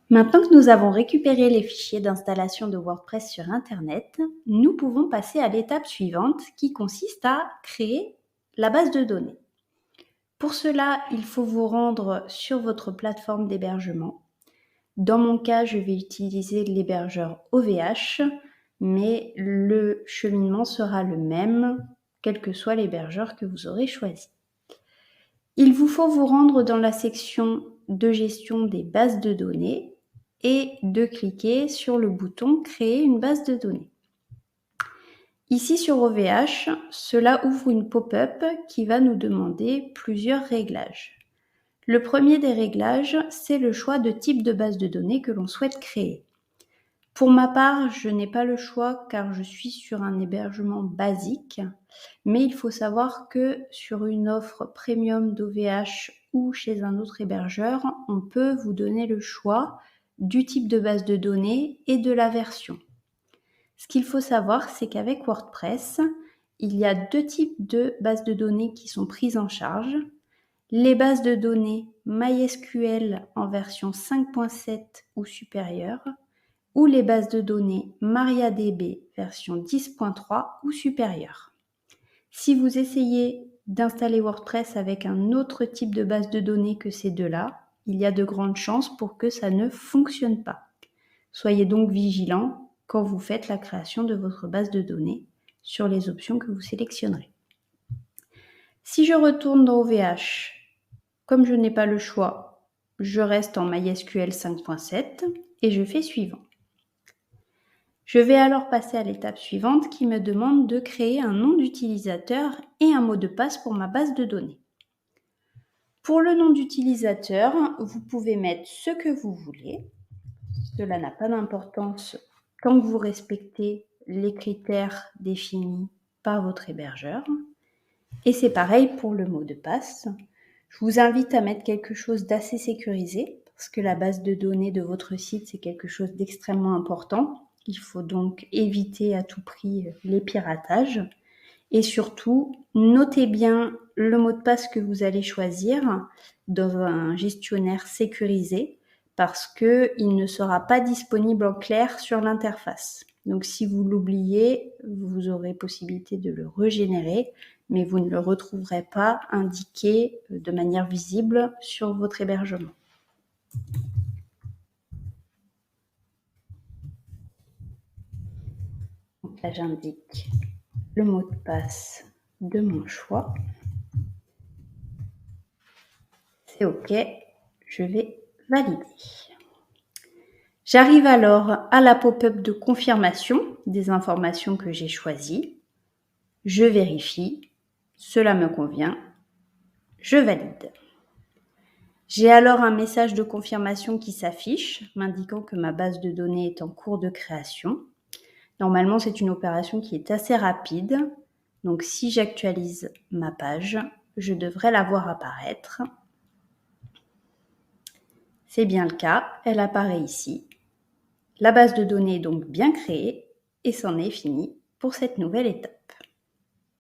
Maintenant que nous avons récupéré les fichiers d'installation de WordPress sur Internet, nous pouvons passer à l'étape suivante qui consiste à créer la base de données. Pour cela, il faut vous rendre sur votre plateforme d'hébergement. Dans mon cas, je vais utiliser l'hébergeur OVH, mais le cheminement sera le même, quel que soit l'hébergeur que vous aurez choisi. Il vous faut vous rendre dans la section de gestion des bases de données et de cliquer sur le bouton Créer une base de données. Ici sur OVH, cela ouvre une pop-up qui va nous demander plusieurs réglages. Le premier des réglages, c'est le choix de type de base de données que l'on souhaite créer. Pour ma part, je n'ai pas le choix car je suis sur un hébergement basique, mais il faut savoir que sur une offre premium d'OVH ou chez un autre hébergeur, on peut vous donner le choix du type de base de données et de la version. Ce qu'il faut savoir, c'est qu'avec WordPress, il y a deux types de bases de données qui sont prises en charge. Les bases de données MySQL en version 5.7 ou supérieure, ou les bases de données MariaDB version 10.3 ou supérieure. Si vous essayez d'installer WordPress avec un autre type de base de données que ces deux-là, il y a de grandes chances pour que ça ne fonctionne pas. Soyez donc vigilant quand vous faites la création de votre base de données sur les options que vous sélectionnerez. Si je retourne dans OVH, comme je n'ai pas le choix, je reste en MySQL 5.7 et je fais suivant. Je vais alors passer à l'étape suivante qui me demande de créer un nom d'utilisateur et un mot de passe pour ma base de données. Pour le nom d'utilisateur, vous pouvez mettre ce que vous voulez. Cela n'a pas d'importance tant que vous respectez les critères définis par votre hébergeur. Et c'est pareil pour le mot de passe. Je vous invite à mettre quelque chose d'assez sécurisé parce que la base de données de votre site, c'est quelque chose d'extrêmement important. Il faut donc éviter à tout prix les piratages. Et surtout, notez bien le mot de passe que vous allez choisir dans un gestionnaire sécurisé parce qu'il ne sera pas disponible en clair sur l'interface. Donc si vous l'oubliez, vous aurez possibilité de le régénérer, mais vous ne le retrouverez pas indiqué de manière visible sur votre hébergement. Donc là, j'indique le mot de passe de mon choix. C'est OK, je vais valider. J'arrive alors à la pop-up de confirmation des informations que j'ai choisies. Je vérifie, cela me convient, je valide. J'ai alors un message de confirmation qui s'affiche, m'indiquant que ma base de données est en cours de création. Normalement, c'est une opération qui est assez rapide. Donc, si j'actualise ma page, je devrais la voir apparaître. C'est bien le cas, elle apparaît ici. La base de données est donc bien créée et c'en est fini pour cette nouvelle étape.